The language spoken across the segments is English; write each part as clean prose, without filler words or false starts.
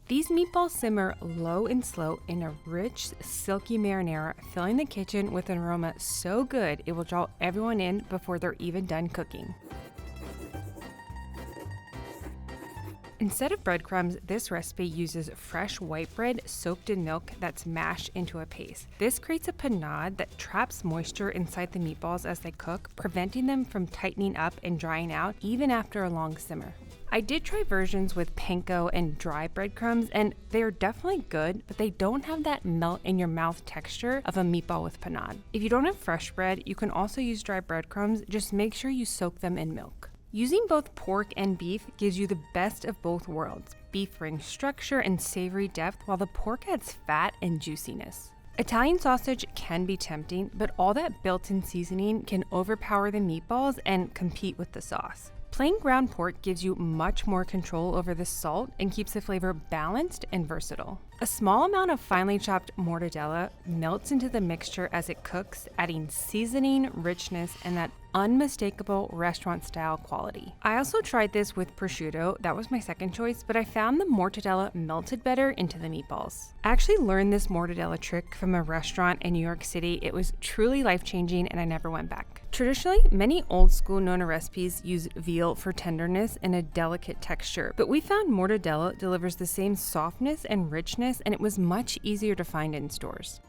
These meatballs simmer low and slow in a rich, silky marinara, filling the kitchen with an aroma so good it will draw everyone in before they're even done cooking. Instead of breadcrumbs, this recipe uses fresh white bread soaked in milk that's mashed into a paste. This creates a panade that traps moisture inside the meatballs as they cook, preventing them from tightening up and drying out even after a long simmer. I did try versions with panko and dry breadcrumbs, and they're definitely good, but they don't have that melt in your mouth texture of a meatball with panade. If you don't have fresh bread, you can also use dry breadcrumbs, just make sure you soak them in milk. Using both pork and beef gives you the best of both worlds. Beef brings structure and savory depth, while the pork adds fat and juiciness. Italian sausage can be tempting, but all that built-in seasoning can overpower the meatballs and compete with the sauce. Plain ground pork gives you much more control over the salt and keeps the flavor balanced and versatile. A small amount of finely chopped mortadella melts into the mixture as it cooks, adding seasoning, richness, and that unmistakable restaurant-style quality. I also tried this with prosciutto. That was my second choice, but I found the mortadella melted better into the meatballs. I actually learned this mortadella trick from a restaurant in New York City. It was truly life-changing, and I never went back. Traditionally, many old-school Nona recipes use veal for tenderness and a delicate texture, but we found mortadella delivers the same softness and richness, and it was much easier to find in stores.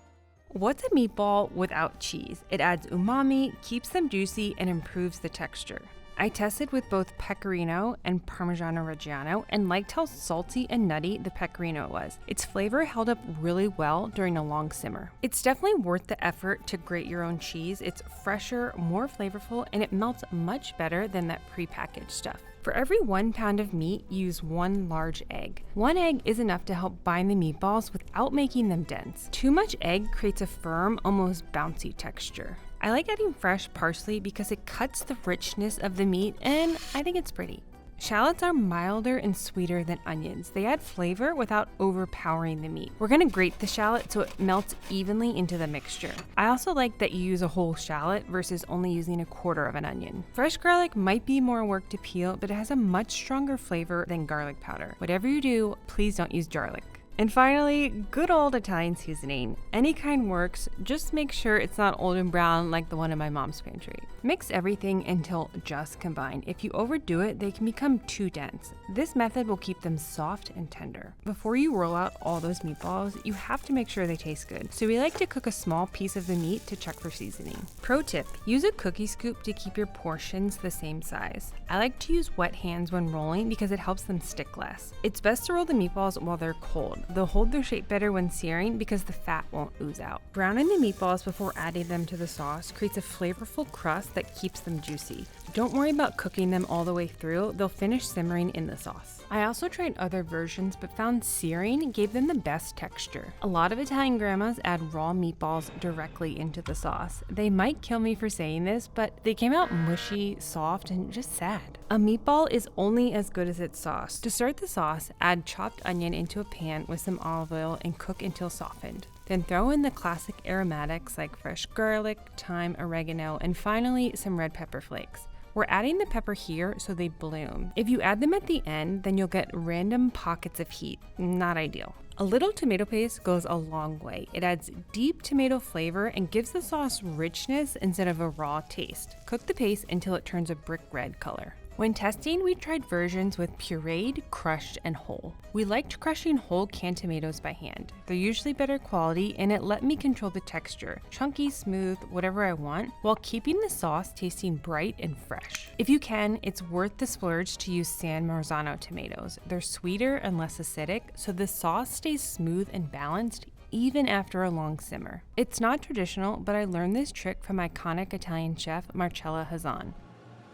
What's a meatball without cheese? It adds umami, keeps them juicy, and improves the texture. I tested with both pecorino and Parmigiano Reggiano and liked how salty and nutty the pecorino was. Its flavor held up really well during a long simmer. It's definitely worth the effort to grate your own cheese. It's fresher, more flavorful, and it melts much better than that prepackaged stuff. For every 1 pound of meat, use 1 large egg. 1 egg is enough to help bind the meatballs without making them dense. Too much egg creates a firm, almost bouncy texture. I like adding fresh parsley because it cuts the richness of the meat, and I think it's pretty. Shallots are milder and sweeter than onions. They add flavor without overpowering the meat. We're gonna grate the shallot so it melts evenly into the mixture. I also like that you use a whole shallot versus only using 1/4 of an onion. Fresh garlic might be more work to peel, but it has a much stronger flavor than garlic powder. Whatever you do, please don't use garlic. And finally, good old Italian seasoning. Any kind works, just make sure it's not old and brown like the one in my mom's pantry. Mix everything until just combined. If you overdo it, they can become too dense. This method will keep them soft and tender. Before you roll out all those meatballs, you have to make sure they taste good. So we like to cook a small piece of the meat to check for seasoning. Pro tip, use a cookie scoop to keep your portions the same size. I like to use wet hands when rolling because it helps them stick less. It's best to roll the meatballs while they're cold. They'll hold their shape better when searing because the fat won't ooze out. Browning the meatballs before adding them to the sauce creates a flavorful crust that keeps them juicy. Don't worry about cooking them all the way through, they'll finish simmering in the sauce. I also tried other versions but found searing gave them the best texture. A lot of Italian grandmas add raw meatballs directly into the sauce. They might kill me for saying this, but they came out mushy, soft, and just sad. A meatball is only as good as its sauce. To start the sauce, add chopped onion into a pan with some olive oil and cook until softened. Then throw in the classic aromatics like fresh garlic, thyme, oregano, and finally some red pepper flakes. We're adding the pepper here so they bloom. If you add them at the end, then you'll get random pockets of heat. Not ideal. A little tomato paste goes a long way. It adds deep tomato flavor and gives the sauce richness instead of a raw taste. Cook the paste until it turns a brick red color. When testing, we tried versions with pureed, crushed, and whole. We liked crushing whole canned tomatoes by hand. They're usually better quality, and it let me control the texture, chunky, smooth, whatever I want, while keeping the sauce tasting bright and fresh. If you can, it's worth the splurge to use San Marzano tomatoes. They're sweeter and less acidic, so the sauce stays smooth and balanced even after a long simmer. It's not traditional, but I learned this trick from iconic Italian chef Marcella Hazan.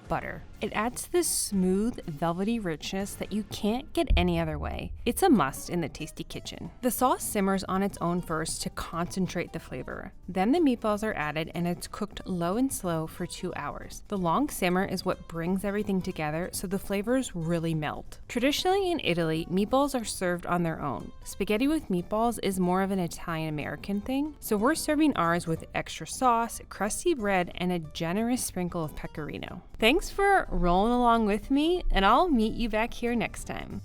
Butter. It adds this smooth, velvety richness that you can't get any other way. It's a must in the tasty kitchen. The sauce simmers on its own first to concentrate the flavor. Then the meatballs are added and it's cooked low and slow for 2 hours. The long simmer is what brings everything together so the flavors really melt. Traditionally in Italy, meatballs are served on their own. Spaghetti with meatballs is more of an Italian-American thing, so we're serving ours with extra sauce, crusty bread, and a generous sprinkle of pecorino. Thanks for rolling along with me, and I'll meet you back here next time.